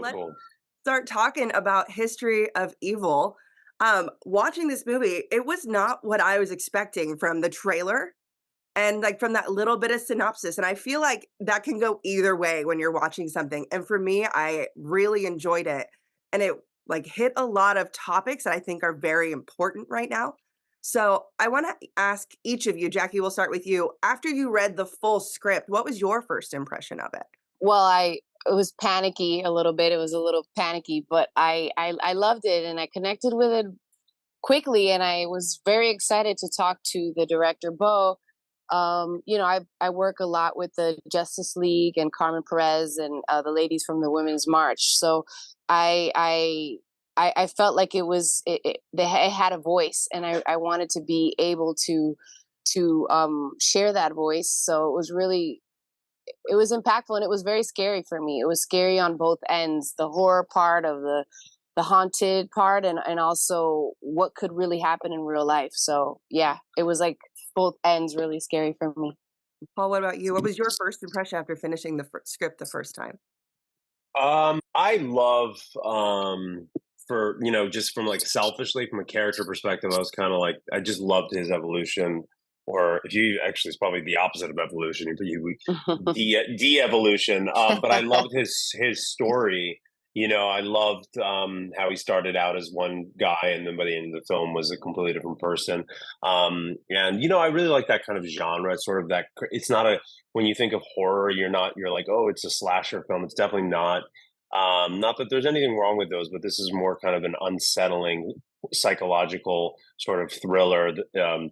let's cool. start talking about History of Evil. Watching this movie, it was not what I was expecting from the trailer and like from that little bit of synopsis. And I feel like that can go either way when you're watching something. And for me, I really enjoyed it. And it like hit a lot of topics that I think are very important right now. So I want to ask each of you, Jackie, we'll start with you. After you read the full script, what was your first impression of it? Well, I it was panicky a little bit. It was a little panicky, but I loved it and I connected with it quickly, and I was very excited to talk to the director, Bo. I work a lot with the Justice League and Carmen Perez and the ladies from the Women's March. So I I I felt like it had a voice, and I wanted to be able to share that voice. So it was impactful, and it was very scary for me. It was scary on both ends, the horror part of the haunted part, and also what could really happen in real life. So yeah, it was like both ends really scary for me. Paul, what about you? What was your first impression after finishing the script the first time? I love for just from like selfishly from a character perspective, I was kind of like I just loved his evolution. Or if you actually, it's probably the opposite of evolution. You de-evolution. But I loved his story. I loved how he started out as one guy, and then by the end of the film was a completely different person. And I really like that kind of genre. It's sort of that. It's not a when you think of horror, you're like, oh, it's a slasher film. It's definitely not. Not that there's anything wrong with those, but this is more kind of an unsettling psychological sort of thriller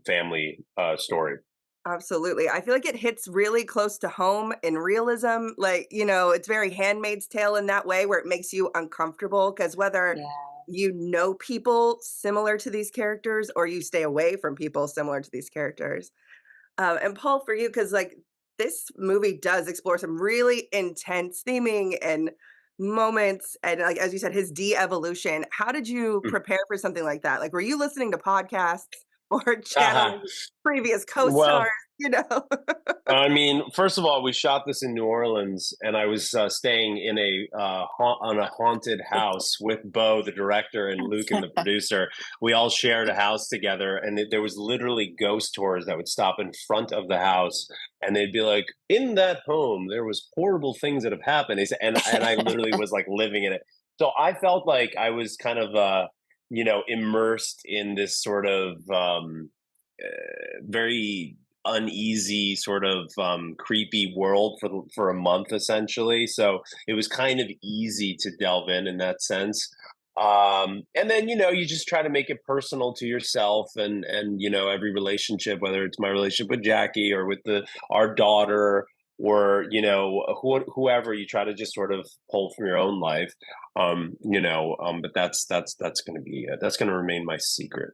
family story. Absolutely. I feel like it hits really close to home in realism. Like, it's very Handmaid's Tale in that way where it makes you uncomfortable because whether Yeah. you know people similar to these characters or you stay away from people similar to these characters. And Paul, for you, because like this movie does explore some really intense theming and moments, and like as you said, his de-evolution. How did you prepare for something like that? Like, were you listening to podcasts or Haha. channeling previous co-stars? Well, You know, I mean, first of all, we shot this in New Orleans, and I was staying in on a haunted house with Bo, the director, and Luke, and the producer. We all shared a house together, and there was literally ghost tours that would stop in front of the house, and they'd be like, "In that home, there was horrible things that have happened," and I literally was like living in it. So I felt like I was kind of immersed in this sort of very uneasy sort of creepy world for a month essentially, so it was kind of easy to delve in that sense. And then you just try to make it personal to yourself, and every relationship, whether it's my relationship with Jackie or with the our daughter, or whoever, you try to just sort of pull from your own life. But that's going to be that's going to remain my secret.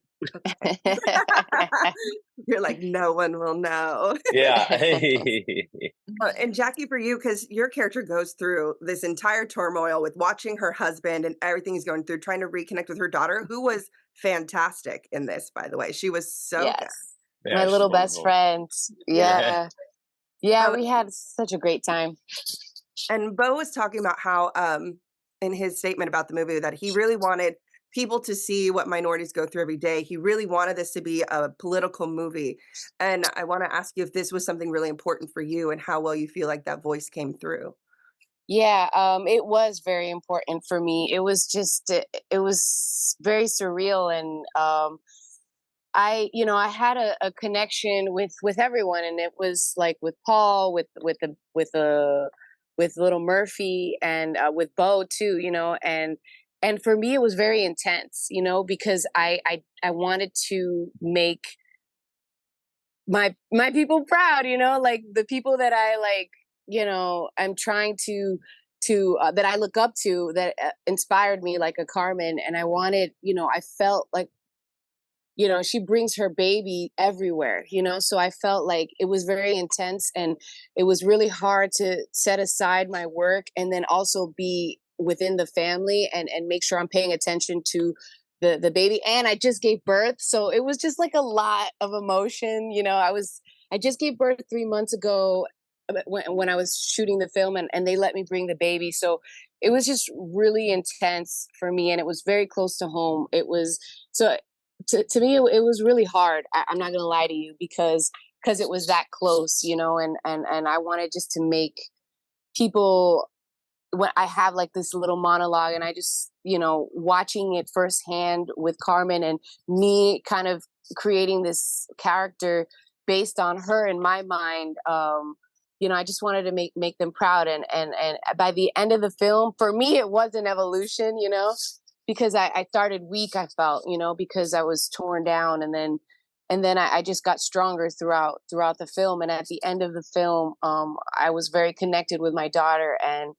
you're like, no one will know. Yeah. And Jackie, for you, because your character goes through this entire turmoil with watching her husband and everything he's going through, trying to reconnect with her daughter, who was fantastic in this, by the way. She was so good. Yes, Yeah, my she's little best wonderful. friend. Yeah. Yeah, yeah, Um, we had such a great time. and Bo was talking about how, in his statement about the movie, that he really wanted people to see what minorities go through every day. He really wanted this to be a political movie. And I want to ask you if this was something really important for you and how well you feel like that voice came through. Yeah, it was very important for me. It was very surreal, and I had a connection with everyone, and it was like with Paul, with little Murphy, and with Bo too, and for me it was very intense, because I wanted to make my people proud, like the people that I like, I'm trying to that I look up to, that inspired me, like a Carmen. And I wanted, I felt like, she brings her baby everywhere, so I felt like it was very intense, and it was really hard to set aside my work and then also be within the family, and make sure I'm paying attention to the baby. And I just gave birth, so it was just like a lot of emotion. I just gave birth 3 months ago, when I was shooting the film, and they let me bring the baby. So it was just really intense for me, and it was very close to home. It was so to me it was really hard. I'm not gonna lie to you because it was that close, you know, and I wanted just to make people when I have like this little monologue and I just, you know, watching it firsthand with Carmen and me kind of creating this character based on her in my mind. You know, I just wanted to make them proud. And by the end of the film, for me, it was an evolution, you know, because I started weak, I felt, you know, because I was torn down and then I just got stronger throughout the film. And at the end of the film, I was very connected with my daughter and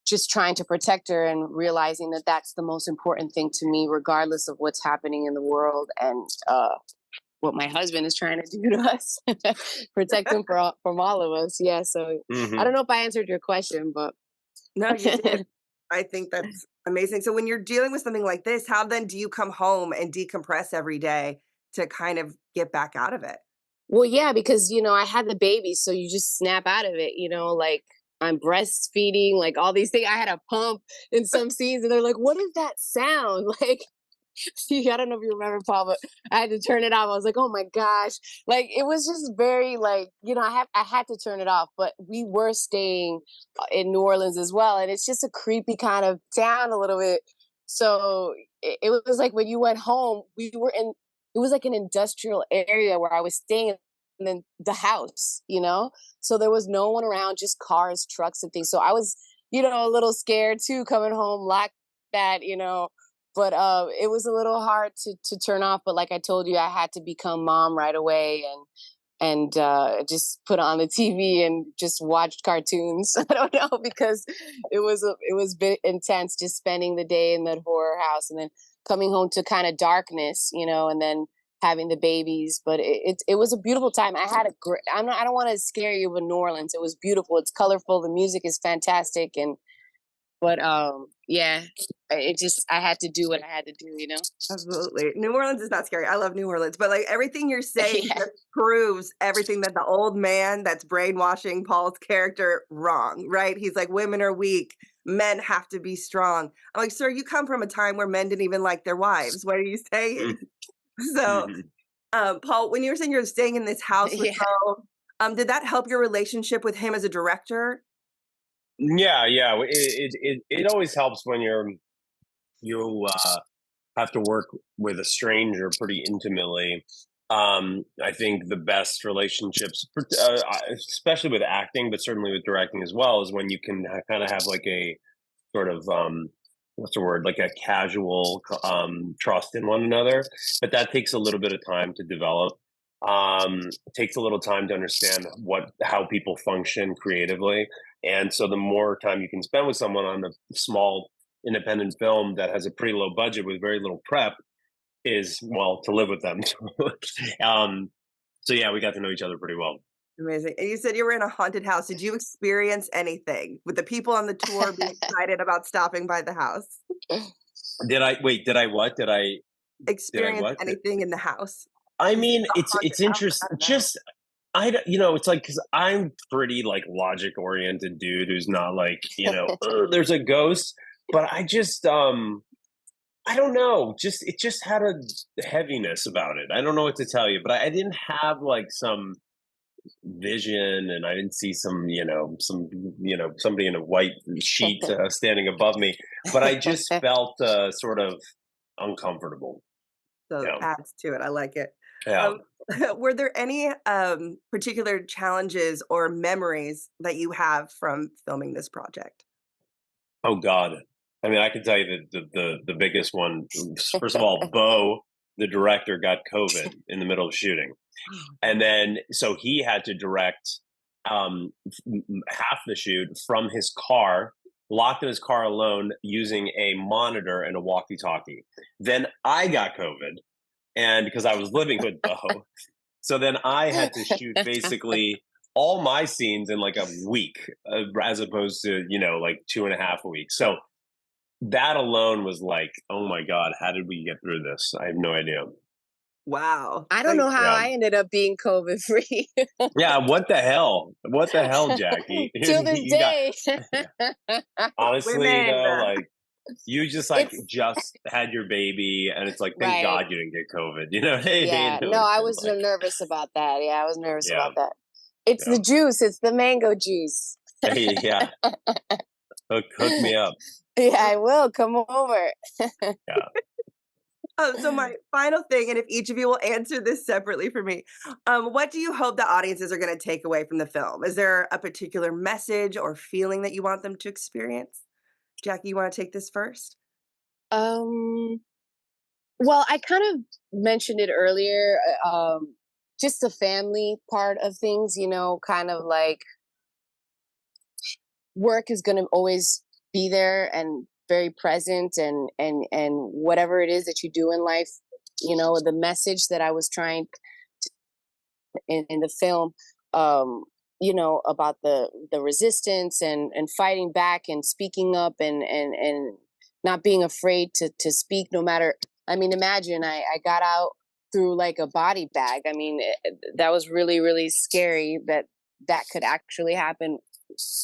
just trying to protect her and realizing that that's the most important thing to me, regardless of what's happening in the world and what my husband is trying to do to us, protect him from all of us. Yeah. So I don't Hmm. know if I answered your question, but No, you did. I think that's amazing. So when you're dealing with something like this, how then do you come home and decompress every day to kind of get back out of it? well, yeah, because you know I had the baby, so you just snap out of it. You know, like I'm breastfeeding, like all these things. I had a pump in some scenes, and they're like, "What is that sound?" Like I don't know if you remember, Paul, but I had to turn it off. I was like, oh my gosh. Like it was just very like, you know, I had to turn it off, but we were staying in New Orleans as well. And it's just a creepy kind of town a little bit. So it was like when you went home, we were in it was like an industrial area where I was staying in the house, you know? So there was no one around, just cars, trucks and things. So I was, you know, a little scared too coming home like that, you know, but it was a little hard to turn off. But like I told you, I had to become mom right away and just put on the TV and just watch cartoons. I don't know because it was a bit intense just spending the day in that horror house and then coming home to kind of darkness, you know, and then having the babies. But it was a beautiful time. I had a great. I don't want to scare you with New Orleans. It was beautiful. It's colorful. The music is fantastic, and but yeah, it just I had to do what I had to do, you know. Absolutely. New Orleans is not scary. I love New Orleans, but like everything you're saying Yeah. just proves everything that the old man that's brainwashing Paul's character wrong, right? He's like, women are weak, men have to be strong. I'm like, sir, you come from a time where men didn't even like their wives. What are you saying? So, Hmm. Paul, when you were saying you're staying in this house with Yeah. Bo, did that help your relationship with him as a director? Yeah, yeah. It always helps when you have to work with a stranger pretty intimately. I think the best relationships, especially with acting, but certainly with directing as well, is when you can kind of have like a sort of what's the word, like a casual trust in one another. But that takes a little bit of time to develop. It takes a little time to understand what how people function creatively, and so the more time you can spend with someone on a small independent film that has a pretty low budget with very little prep is well to live with them. um, so yeah, we got to know each other pretty well. Amazing. And you said you were in a haunted house. Did you experience anything with the people on the tour being excited about stopping by the house? Did I wait? Did I what? Did I Experience what? anything in the house? I You said mean, a haunted it's house? I interesting. don't know. Just it's like because I'm pretty like logic oriented dude who's not like "Ugh, there's a ghost," but I don't know. Just it just had a heaviness about it. I don't know what to tell you, but I didn't have like some vision, and I didn't see somebody in a white sheet standing above me. But I just felt sort of uncomfortable. So Yeah, adds to it. I like it. yeah. Um, were there any particular challenges or memories that you have from filming this project? Oh God. I mean, I can tell you the biggest one. First of all, Bo, the director, got COVID in the middle of shooting, Oh, and no. then so he had to direct half the shoot from his car, locked in his car alone, using a monitor and a walkie-talkie. Then I got COVID, and because I was living with Bo, so then I had to shoot basically all my scenes in like a week, as opposed to like 2.5 weeks. So that alone was like, oh my god, how did we get through this? I have no idea. Wow. I So don't know how Yeah. I ended up being COVID free Yeah, what the hell? What the hell, Jackie? till this You got day. honestly women. though, like you It's just had your baby and it's like thank right. God you didn't get COVID. You know what I mean? Yeah. It No, would have I been was like nervous about that. Yeah, I was nervous yeah, about that. It's yeah. the juice. It's the mango juice. Hey, yeah. Hook me up. Yeah, I will come over. Yeah. So my final thing, and if each of you will answer this separately for me, what do you hope the audiences are going to take away from the film? Is there a particular message or feeling that you want them to experience? Jackie, you want to take this first? Um, well, I kind of mentioned it earlier. Just the family part of things, kind of like work is going to always be there and very present, and whatever it is that you do in life, the message that I was trying in the film, um, about the resistance and fighting back and speaking up and not being afraid to speak no matter. I mean, imagine I got out through like a body bag. I mean, that was really really scary that could actually happen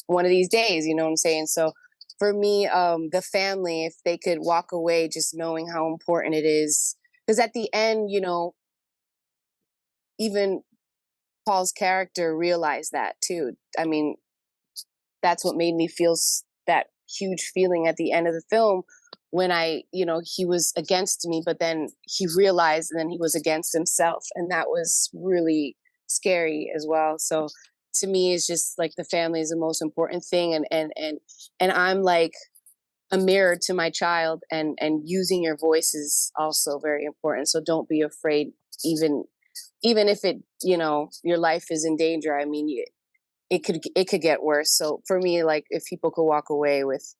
one of these days. You know what I'm saying? So for me, the family, if they could walk away just knowing how important it is, because at the end, even Paul's character realized that too. I mean, that's what made me feel that huge feeling at the end of the film when he was against me, but then he realized and then he was against himself. And that was really scary as well. So to me, it's just like the family is the most important thing. And I'm like a mirror to my child, and using your voice is also very important. So don't be afraid, even if your life is in danger. I mean, it could get worse. So for me, like if people could walk away with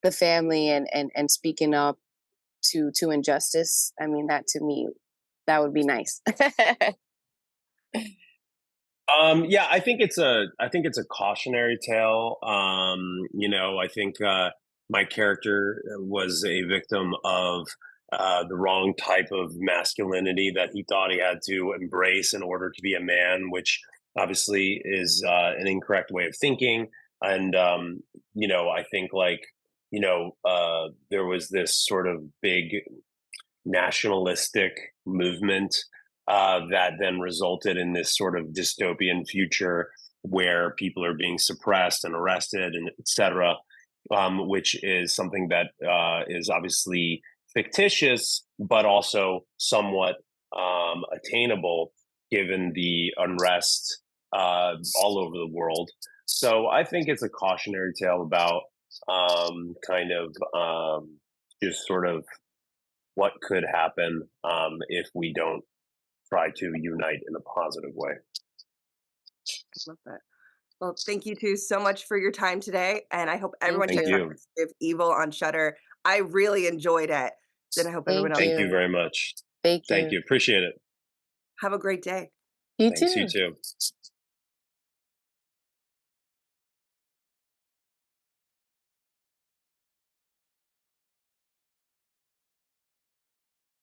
the family and speaking up to injustice, I mean, that to me, that would be nice. Yeah, I think it's a cautionary tale. I think my character was a victim of the wrong type of masculinity that he thought he had to embrace in order to be a man, which obviously is an incorrect way of thinking. And I think there was this sort of big nationalistic movement that then resulted in this sort of dystopian future where people are being suppressed and arrested and etc., which is something that is obviously fictitious, but also somewhat attainable given the unrest all over the world. So I think it's a cautionary tale about kind of just sort of what could happen if we don't try to unite in a positive way. Love that. Well, thank you two so much for your time today, and I hope Thank everyone Thank checks out you. you. History of Evil on Shutter. I really enjoyed it, and I hope everyone Thank else Thank does. you you. very much. Thank Thank you. you. Appreciate it. Have a great day. You Thanks. You too. too.